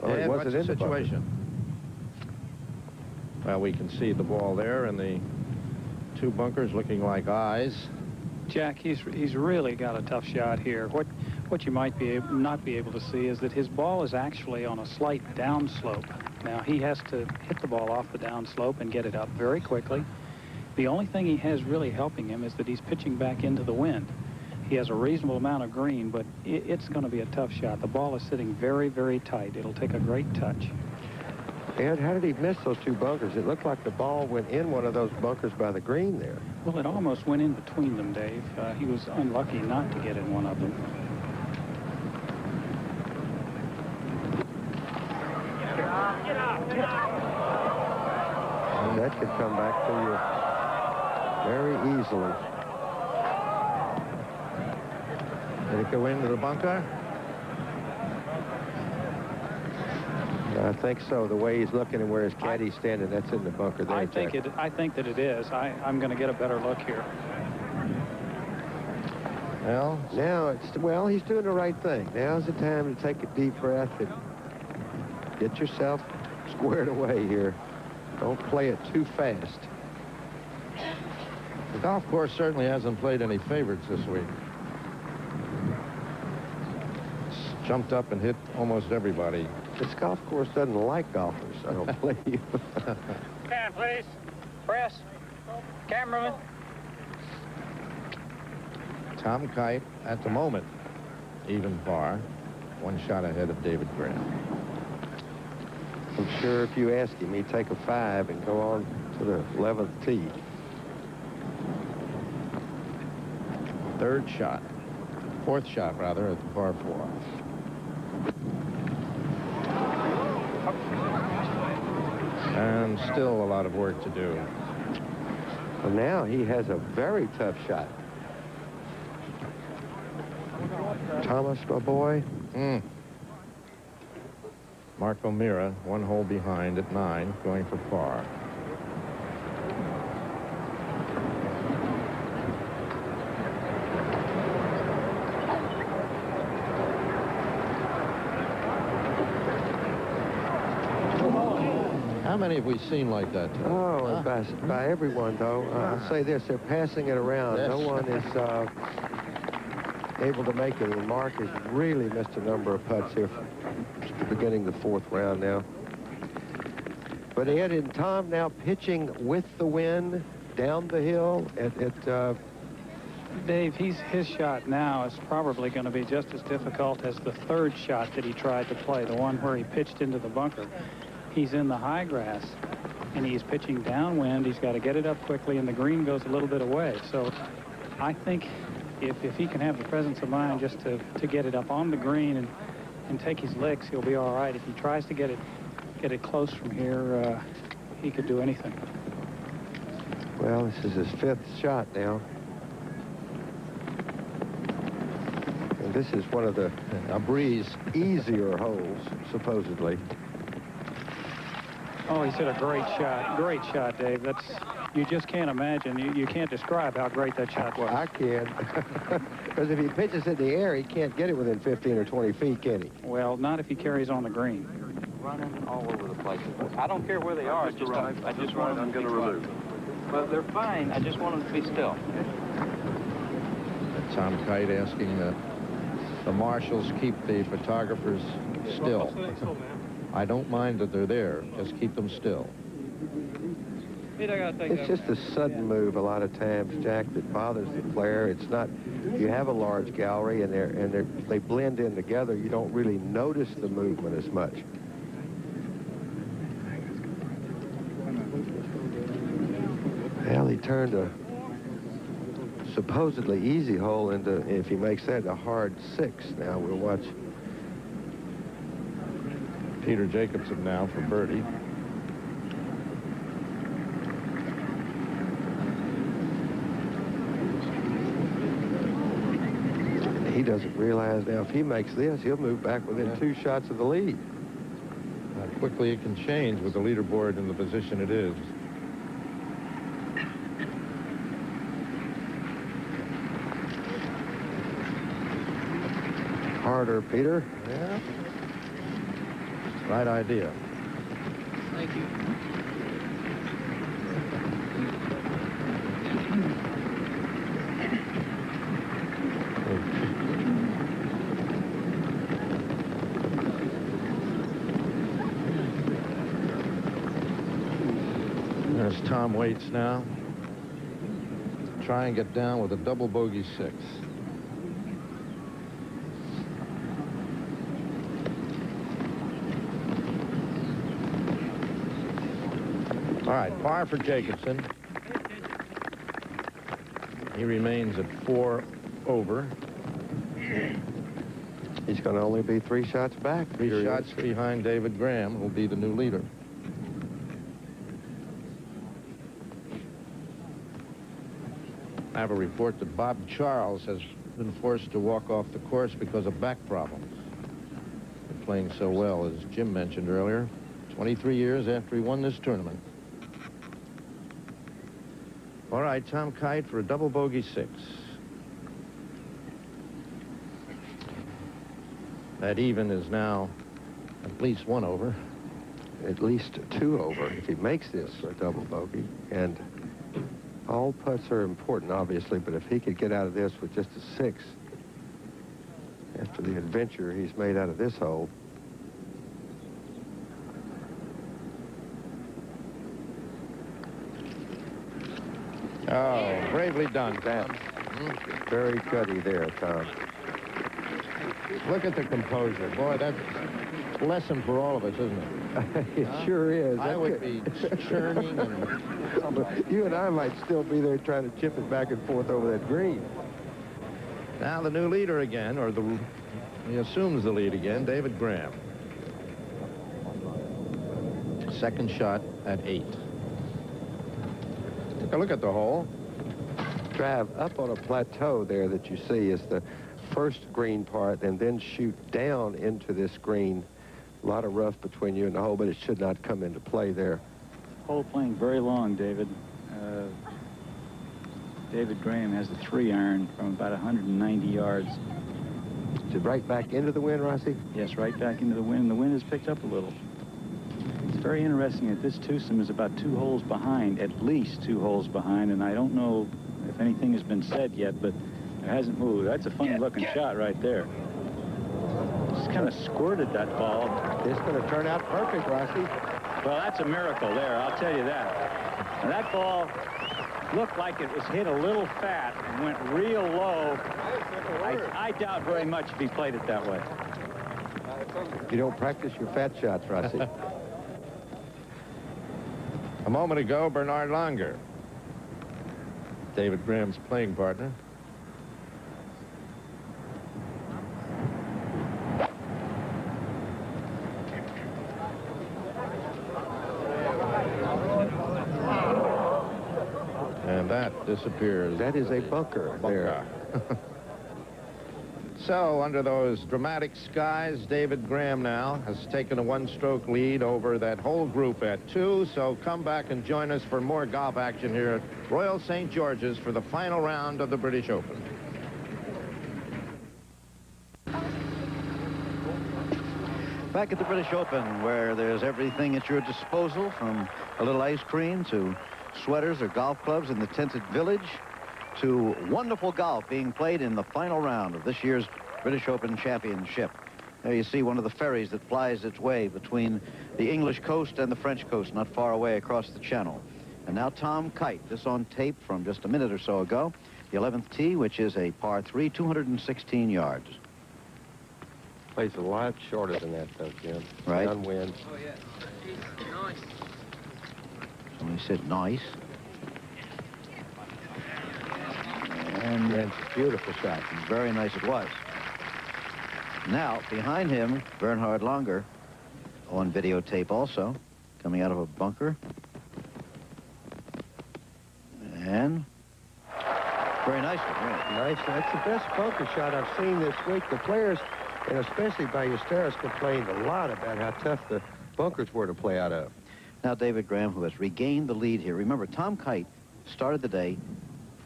Oh, Ed, it what's wasn't the in the bunker. situation? Well, we can see the ball there and the two bunkers looking like eyes. Jack, he's really got a tough shot here. What you might not be able to see is that his ball is actually on a slight downslope. Now, he has to hit the ball off the downslope and get it up very quickly. The only thing he has really helping him is that he's pitching back into the wind. He has a reasonable amount of green, but it's going to be a tough shot. The ball is sitting very, very tight. It'll take a great touch. Ed, how did he miss those two bunkers? It looked like the ball went in one of those bunkers by the green there. Well, it almost went in between them, Dave. He was unlucky not to get in one of them. And that could come back to you very easily. Did it go into the bunker? I think so. The way he's looking and where his caddy's standing, that's in the bunker there, I think that it is. I'm going to get a better look here. Well, now he's doing the right thing. Now's the time to take a deep breath and get yourself squared away here. Don't play it too fast. the golf course certainly hasn't played any favorites this week. It's jumped up and hit almost everybody. This golf course doesn't like golfers, I don't believe. Can, please. Press. Cameraman. Tom Kite, at the moment, even par, one shot ahead of David Graham. I'm sure if you ask him, he'd take a 5 and go on to the 11th tee. Fourth shot, rather, at the par 4. And still a lot of work to do. Well, now he has a very tough shot. Thomas, my boy. Mark O'Meara, one hole behind at 9, going for par. How many have we seen like that today? Oh, by everyone, though. I'll say this, they're passing it around. Yes. No one is able to make it. And Mark has really missed a number of putts here beginning the 4th round now. But Ed and Tom now pitching with the wind down the hill Dave, his shot now is probably going to be just as difficult as the 3rd shot that he tried to play, the one where he pitched into the bunker. He's in the high grass, and he's pitching downwind. He's got to get it up quickly, and the green goes a little bit away. So I think if he can have the presence of mind just to get it up on the green and take his licks, he'll be all right. If he tries to get it close from here, he could do anything. well, this is his 5th shot now. And this is one of the A breeze. easier holes, supposedly. Oh, he's hit a great shot. Great shot, Dave. You just can't imagine. You can't describe how great that shot was. I can. Because if he pitches in the air, he can't get it within 15 or 20 feet, can he? Well, not if he carries on the green. Running all over the place. I don't care where they are. I just want them to be quiet. Well, they're fine. I just want them to be still. Tom Kite asking the marshals keep the photographers still. I don't mind that they're there. Just keep them still. It's just a sudden move a lot of times, Jack, that bothers the player. It's not, you have a large gallery and they blend in together. You don't really notice the movement as much. Well, he turned a supposedly easy hole into, if he makes that, a hard 6. Now we'll watch. Peter Jacobsen now for birdie. He doesn't realize now if he makes this, he'll move back within 2 shots of the lead. How quickly it can change with the leaderboard in the position it is. Harder, Peter. Yeah. Right idea. Thank you. There's Tom Waits now. Try and get down with a double bogey 6. All right, par for Jacobson. He remains at 4 over. He's going to only be 3 shots back. 3 shots behind David Graham, who will be the new leader. I have a report that Bob Charles has been forced to walk off the course because of back problems. Been playing so well, as Jim mentioned earlier, 23 years after he won this tournament. All right, Tom Kite for a double bogey 6. That even is now at least 1 over. At least 2 over if he makes this a double bogey. And all putts are important, obviously, but if he could get out of this with just a 6 after the adventure he's made out of this hole. Oh, bravely done, Tom. Very gutty there, Tom. Look at the composure. Boy, that's a lesson for all of us, isn't it? It sure is. I would be churning and... You and I might still be there trying to chip it back and forth over that green. Now the new leader again, or he assumes the lead again, David Graham. Second shot at 8. Take a look at the hole. Trav, up on a plateau there that you see is the first green part, and then shoot down into this green. A lot of rough between you and the hole, but it should not come into play there. Hole playing very long, David. David Graham has a 3-iron from about 190 yards. Is it right back into the wind, Rossi? Yes, right back into the wind. The wind has picked up a little. It's very interesting that this twosome is about 2 holes behind, at least 2 holes behind, and I don't know if anything has been said yet, but it hasn't moved. That's a funny-looking shot right there. Just kind of squirted that ball. It's going to turn out perfect, Rossi. Well, that's a miracle there, I'll tell you that. And that ball looked like it was hit a little fat and went real low. I doubt very much if he played it that way. You don't practice your fat shots, Rossi. A moment ago, Bernard Langer, David Graham's playing partner. And that disappears. That is a bunker there. So, under those dramatic skies, David Graham now has taken a 1-stroke lead over that whole group at 2. So come back and join us for more golf action here at Royal St. George's for the final round of the British Open. Back at the British Open, where there's everything at your disposal, from a little ice cream to sweaters or golf clubs in the tented village, to wonderful golf being played in the final round of this year's British Open Championship. There you see one of the ferries that plies its way between the English coast and the French coast, not far away across the channel. And now Tom Kite, this on tape from just a minute or so ago, the 11th tee, which is a par 3, 216 yards. Plays a lot shorter than that, though, Jim. Right. Downwind. Oh, yeah. Nice. Somebody said nice. And it's a beautiful shot. Very nice it was. Now, behind him, Bernhard Langer, on videotape also, coming out of a bunker. And very nicely. Nice. That's the best bunker shot I've seen this week. The players, and especially Ballesteros, complained a lot about how tough the bunkers were to play out of. Now, David Graham, who has regained the lead here. Remember, Tom Kite started the day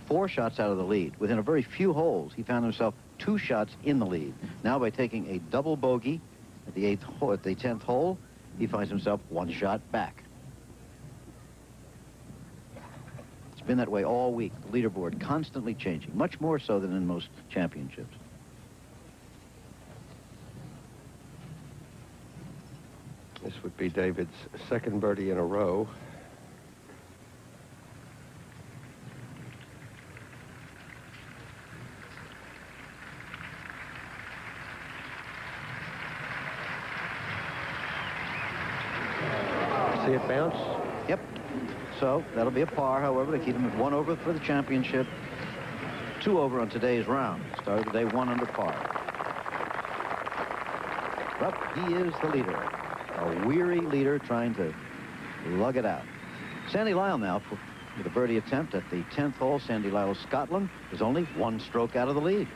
4 shots out of the lead. Within a very few holes, he found himself 2 shots in the lead. Now, by taking a double bogey at the 10th hole, he finds himself one shot back. It's been that way all week. The leaderboard constantly changing, much more so than in most championships. This would be David's second birdie in a row. See it bounce? Yep. So that'll be a par, however, to keep him at 1 over for the championship. 2 over on today's round. Started the day 1 under par. But he is the leader. A weary leader trying to lug it out. Sandy Lyle now with a birdie attempt at the 10th hole. Sandy Lyle of Scotland is only 1 stroke out of the lead.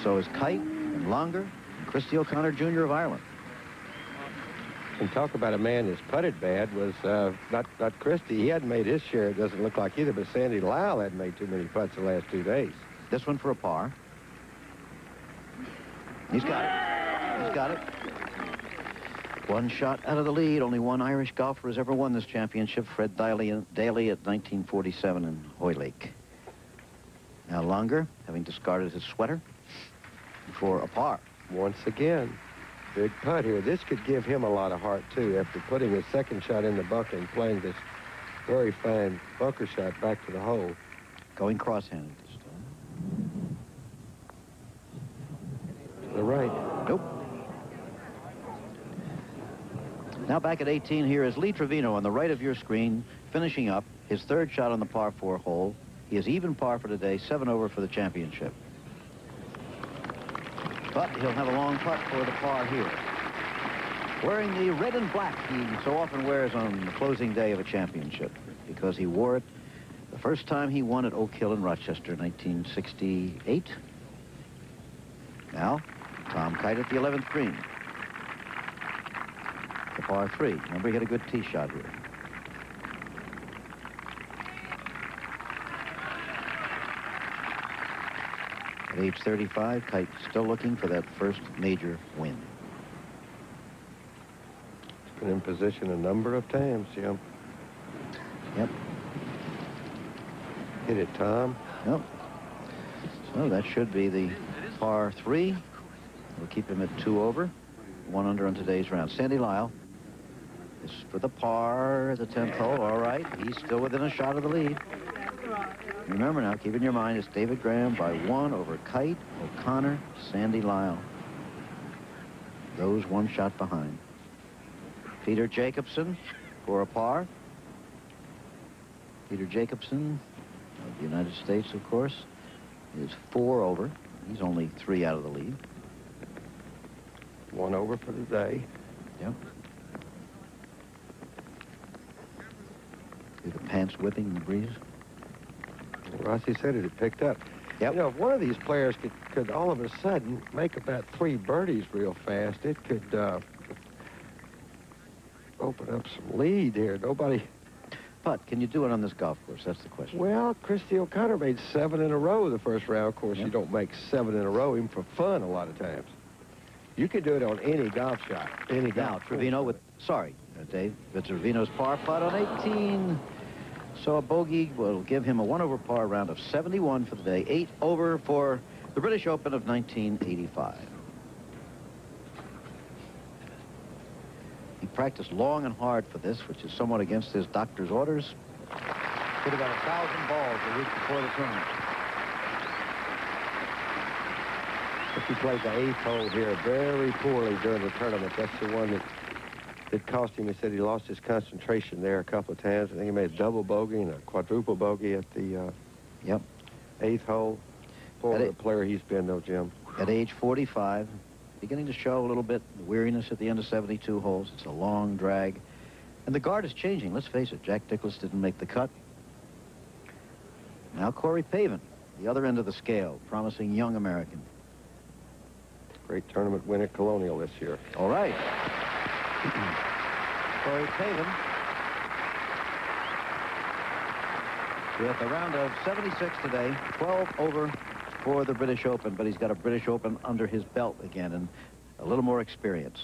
So is Kite and Longer and Christy O'Connor Jr. of Ireland. And talk about a man who's putted bad was not Christie. He hadn't made his share, it doesn't look like either, but Sandy Lyle hadn't made too many putts the last 2 days. This one for a par. He's got it. He's got it. 1 shot out of the lead. Only 1 Irish golfer has ever won this championship. Fred Daly at 1947 in Hoylake. Now Longer, having discarded his sweater, for a par. Once again, big putt here. This could give him a lot of heart, too, after putting his second shot in the bunker and playing this very fine bunker shot back to the hole. Going cross-handed this time. To the right. Nope. Now back at 18, here is Lee Trevino on the right of your screen, finishing up his 3rd shot on the par 4 hole. He is even par for today, 7 over for the championship. But he'll have a long putt for the par here. Wearing the red and black he so often wears on the closing day of a championship, because he wore it the first time he won at Oak Hill in Rochester, 1968. Now, Tom Kite at the 11th green. The par 3. Remember, he had a good tee shot here. At age 35, Kite still looking for that first major win. He's been in position a number of times, Jim. Yep. Hit it, Tom. Yep. So that should be the par 3. We'll keep him at 2 over. 1 under on today's round. Sandy Lyle is for the par at the 10th hole. All right. He's still within a shot of the lead. Remember now, keep in your mind, it's David Graham by 1 over Kite, O'Connor, Sandy Lyle. Those 1 shot behind. Peter Jacobson for a par. Peter Jacobson of the United States, of course, is 4 over. He's only 3 out of the lead. 1 over for the day. Yep. See the pants whipping in the breeze? Rossi said it had picked up. Yep. You know, if one of these players could all of a sudden make about 3 birdies real fast, it could open up some lead here. Nobody... But can you do it on this golf course? That's the question. Well, Christy O'Connor made 7 in a row the first round. Of course, Yep. You don't make 7 in a row even for fun a lot of times. You can do it on any golf shot. Any golf. Now, Trevino with... Sorry, Dave. It's Trevino's par putt on 18. So a bogey will give him a 1 over par round of 71 for the day. 8 over for the British Open of 1985. He practiced long and hard for this, which is somewhat against his doctor's orders. Hit about 1,000 balls a week before the tournament. But he played the 8th hole here very poorly during the tournament. That's the one that cost him. He said he lost his concentration there a couple of times. I think he made a double bogey and a quadruple bogey at the 8th hole. Poor the player he's been, though, Jim. At age 45, beginning to show a little bit the weariness at the end of 72 holes. It's a long drag. And the guard is changing. Let's face it, Jack Nicklaus didn't make the cut. Now Corey Pavin, the other end of the scale, promising young American. Great tournament win at Colonial this year. All right. Corey Pavin with a round of 76 today, 12 over for the British Open, but he's got a British Open under his belt again and a little more experience.